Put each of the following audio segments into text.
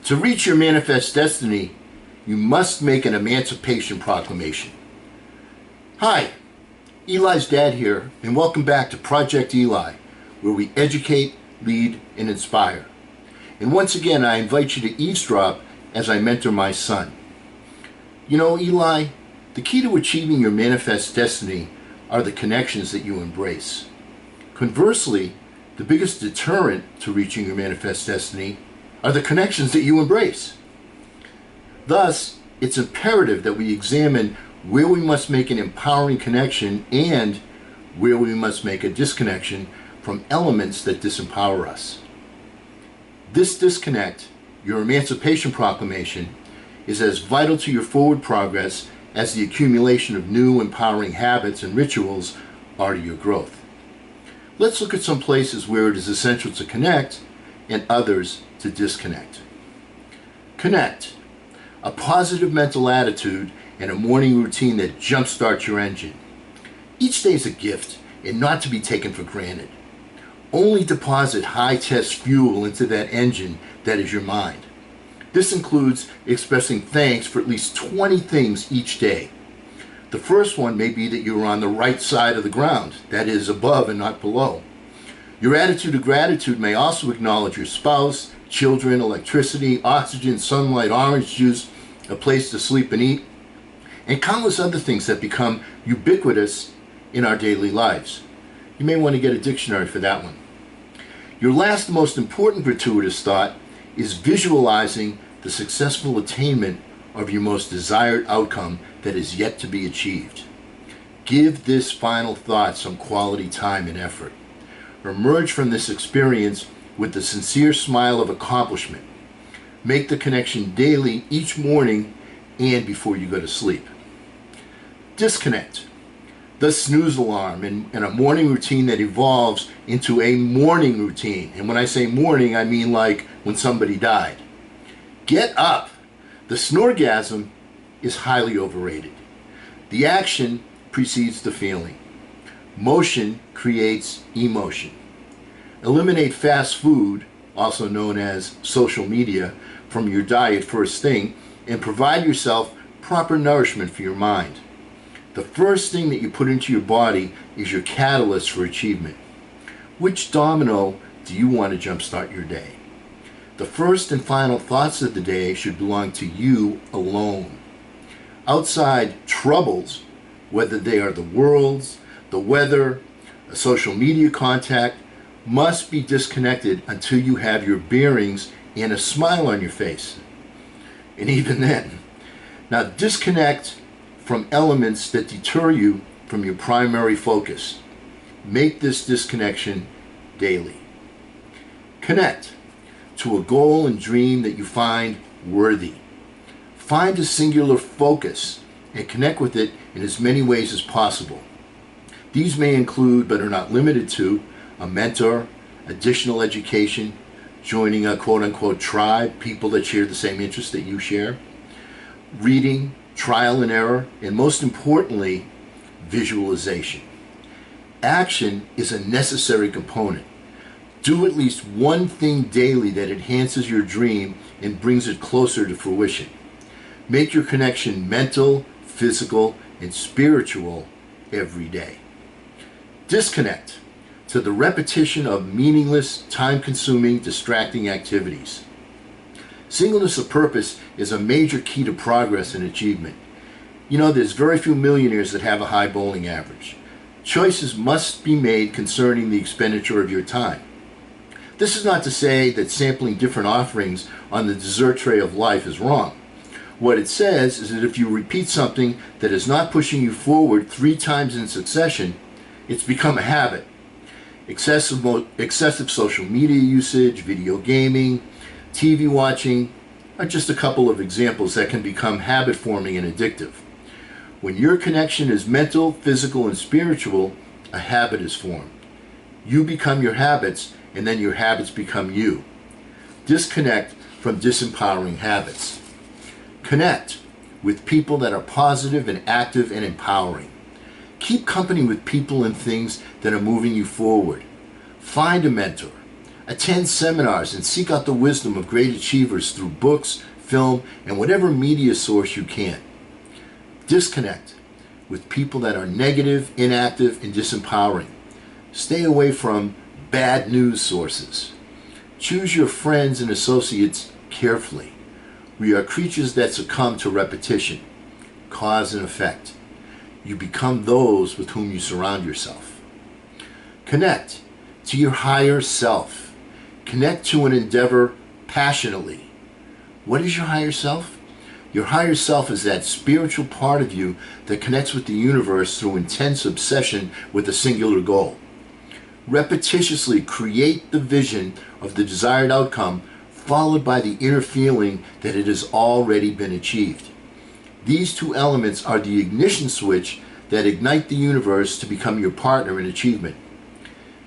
To reach your manifest destiny, you must make an emancipation proclamation. Hi, Eli's dad here, and welcome back to Project Eli, where we educate, lead, and inspire. And once again, I invite you to eavesdrop as I mentor my son. You know, Eli, the key to achieving your manifest destiny are the connections that you embrace. Conversely, the biggest deterrent to reaching your manifest destiny are the connections that you embrace. Thus, it's imperative that we examine where we must make an empowering connection and where we must make a disconnection from elements that disempower us. This disconnect, your emancipation proclamation, is as vital to your forward progress as the accumulation of new empowering habits and rituals are to your growth. Let's look at some places where it is essential to connect and others to disconnect. Connect. A positive mental attitude and a morning routine that jumpstarts your engine. Each day is a gift and not to be taken for granted. Only deposit high-test fuel into that engine that is your mind. This includes expressing thanks for at least 20 things each day. The first one may be that you are on the right side of the ground, that is, above and not below. Your attitude of gratitude may also acknowledge your spouse, children, electricity, oxygen, sunlight, orange juice, a place to sleep and eat, and countless other things that become ubiquitous in our daily lives. You may want to get a dictionary for that one. Your last most important gratuitous thought is visualizing the successful attainment of your most desired outcome that is yet to be achieved. Give this final thought some quality time and effort. Emerge from this experience with the sincere smile of accomplishment. Make the connection daily, each morning, and before you go to sleep. Disconnect. The snooze alarm and a morning routine that evolves into a morning routine. And when I say morning, I mean like when somebody died. Get up. The snorgasm is highly overrated. The action precedes the feeling. Motion creates emotion. Eliminate fast food, also known as social media, from your diet first thing, and provide yourself proper nourishment for your mind. The first thing that you put into your body is your catalyst for achievement. Which domino do you want to jumpstart your day? The first and final thoughts of the day should belong to you alone. Outside troubles, whether they are the world's, the weather, a social media contact, must be disconnected until you have your bearings and a smile on your face. And even then. Now disconnect from elements that deter you from your primary focus. Make this disconnection daily. Connect to a goal and dream that you find worthy. Find a singular focus and connect with it in as many ways as possible. These may include, but are not limited to, a mentor, additional education, joining a quote-unquote tribe, people that share the same interests that you share, reading, trial and error, and most importantly, visualization. Action is a necessary component. Do at least one thing daily that enhances your dream and brings it closer to fruition. Make your connection mental, physical, and spiritual every day. Disconnect to the repetition of meaningless, time-consuming, distracting activities. Singleness of purpose is a major key to progress and achievement. You know, there's very few millionaires that have a high bowling average. Choices must be made concerning the expenditure of your time. This is not to say that sampling different offerings on the dessert tray of life is wrong. What it says is that if you repeat something that is not pushing you forward 3 times in succession, it's become a habit. Excessive social media usage, video gaming, TV watching are just a couple of examples that can become habit-forming and addictive. When your connection is mental, physical, and spiritual, a habit is formed. You become your habits, and then your habits become you. Disconnect from disempowering habits. Connect with people that are positive and active and empowering. Keep company with people and things that are moving you forward. Find a mentor, Attend seminars and seek out the wisdom of great achievers through books, film, and whatever media source you can. Disconnect with people that are negative, inactive, and disempowering. Stay away from bad news sources. Choose your friends and associates carefully. We are creatures that succumb to repetition, cause and effect. You become those with whom you surround yourself. Connect to your higher self. Connect to an endeavor passionately. What is your higher self? Your higher self is that spiritual part of you that connects with the universe through intense obsession with a singular goal. Repetitiously create the vision of the desired outcome, followed by the inner feeling that it has already been achieved. These two elements are the ignition switch that ignite the universe to become your partner in achievement.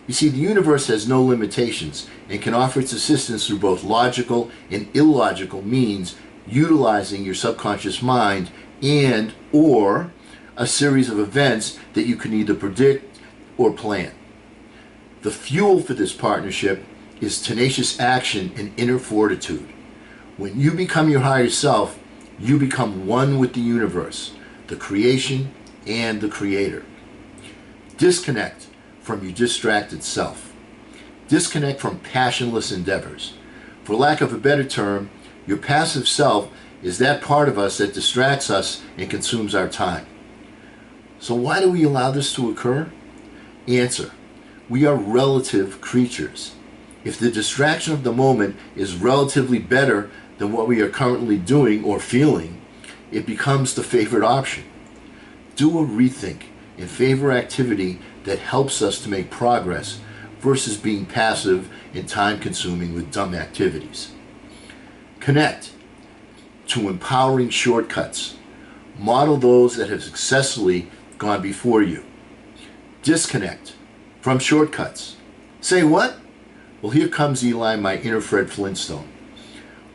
You see, the universe has no limitations and can offer its assistance through both logical and illogical means, utilizing your subconscious mind and or a series of events that you can either predict or plan. The fuel for this partnership is tenacious action and inner fortitude. When you become your higher self, you become one with the universe, the creation, and the creator. Disconnect from your distracted self. Disconnect from passionless endeavors. For lack of a better term, your passive self is that part of us that distracts us and consumes our time. So why do we allow this to occur? Answer: we are relative creatures. If the distraction of the moment is relatively better than what we are currently doing or feeling, it becomes the favorite option. Do a rethink and favor activity that helps us to make progress versus being passive and time-consuming with dumb activities. Connect to empowering shortcuts. Model those that have successfully gone before you. Disconnect from shortcuts. Say what? Well, here comes Eli, my inner Fred Flintstone.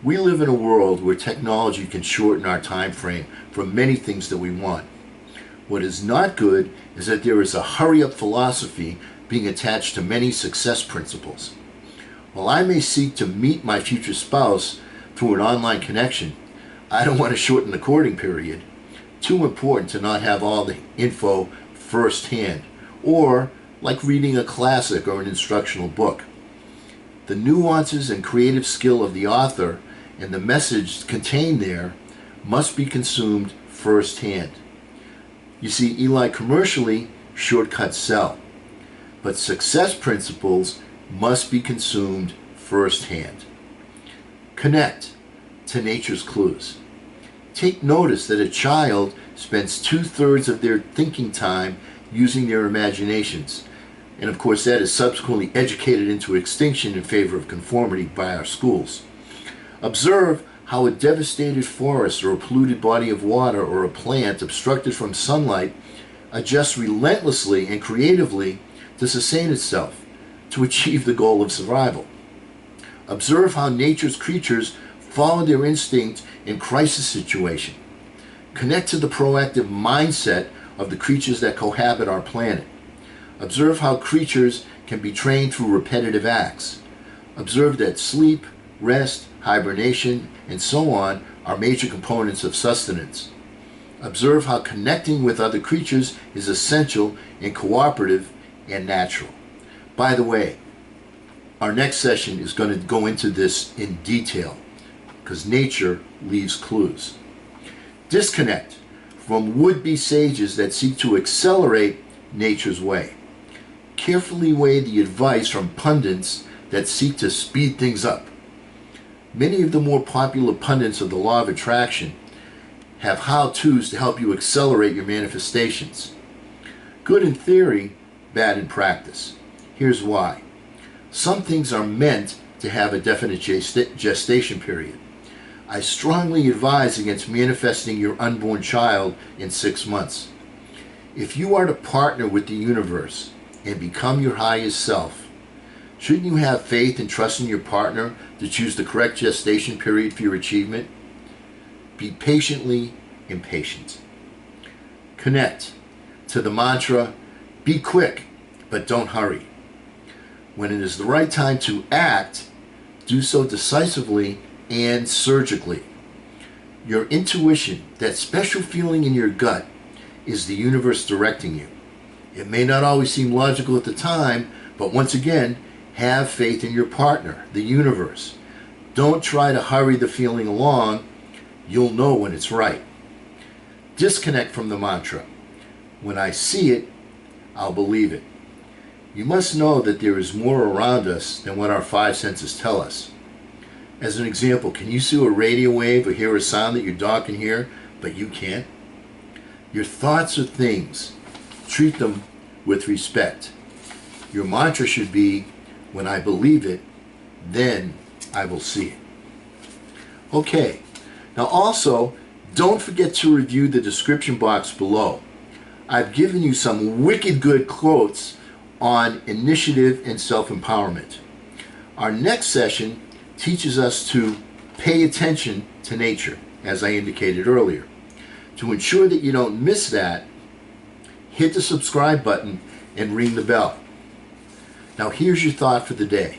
We live in a world where technology can shorten our time frame for many things that we want. What is not good is that there is a hurry-up philosophy being attached to many success principles. While I may seek to meet my future spouse through an online connection, I don't want to shorten the courting period. Too important to not have all the info firsthand, or like reading a classic or an instructional book. The nuances and creative skill of the author and the message contained there must be consumed firsthand. You see, Eli, commercially, shortcuts sell, but success principles must be consumed firsthand. Connect to nature's clues. Take notice that a child spends 2/3 of their thinking time using their imaginations, and of course that is subsequently educated into extinction in favor of conformity by our schools. Observe how a devastated forest or a polluted body of water or a plant obstructed from sunlight adjusts relentlessly and creatively to sustain itself, to achieve the goal of survival. Observe how nature's creatures follow their instinct in crisis situation. Connect to the proactive mindset of the creatures that cohabit our planet. Observe how creatures can be trained through repetitive acts. Observe that sleep, rest, hibernation, and so on are major components of sustenance. Observe how connecting with other creatures is essential and cooperative and natural. By the way, our next session is going to go into this in detail because nature leaves clues. Disconnect from would-be sages that seek to accelerate nature's way. Carefully weigh the advice from pundits that seek to speed things up. Many of the more popular pundits of the law of attraction have how-tos to help you accelerate your manifestations. Good in theory, bad in practice. Here's why. Some things are meant to have a definite gestation period. I strongly advise against manifesting your unborn child in 6 months. If you are to partner with the universe and become your highest self, shouldn't you have faith and trust in your partner to choose the correct gestation period for your achievement? Be patiently impatient. Connect to the mantra, be quick, but don't hurry. When it is the right time to act, do so decisively and surgically. Your intuition, that special feeling in your gut, is the universe directing you. It may not always seem logical at the time, but once again, have faith in your partner, the universe. Don't try to hurry the feeling along. You'll know when it's right. Disconnect from the mantra. When I see it, I'll believe it. You must know that there is more around us than what our five senses tell us. As an example, can you see a radio wave or hear a sound that your dog can hear, but you can't? Your thoughts are things. Treat them with respect. Your mantra should be, when I believe it, then I will see it. Okay, now also, don't forget to review the description box below. I've given you some wicked good quotes on initiative and self-empowerment. Our next session teaches us to pay attention to nature, as I indicated earlier. To ensure that you don't miss that, hit the subscribe button and ring the bell. Now here's your thought for the day.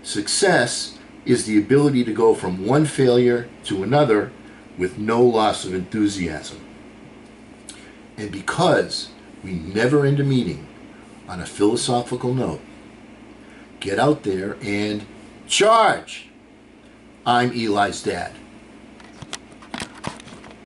Success is the ability to go from one failure to another with no loss of enthusiasm. And because we never end a meeting on a philosophical note, get out there and charge! I'm Eli's dad.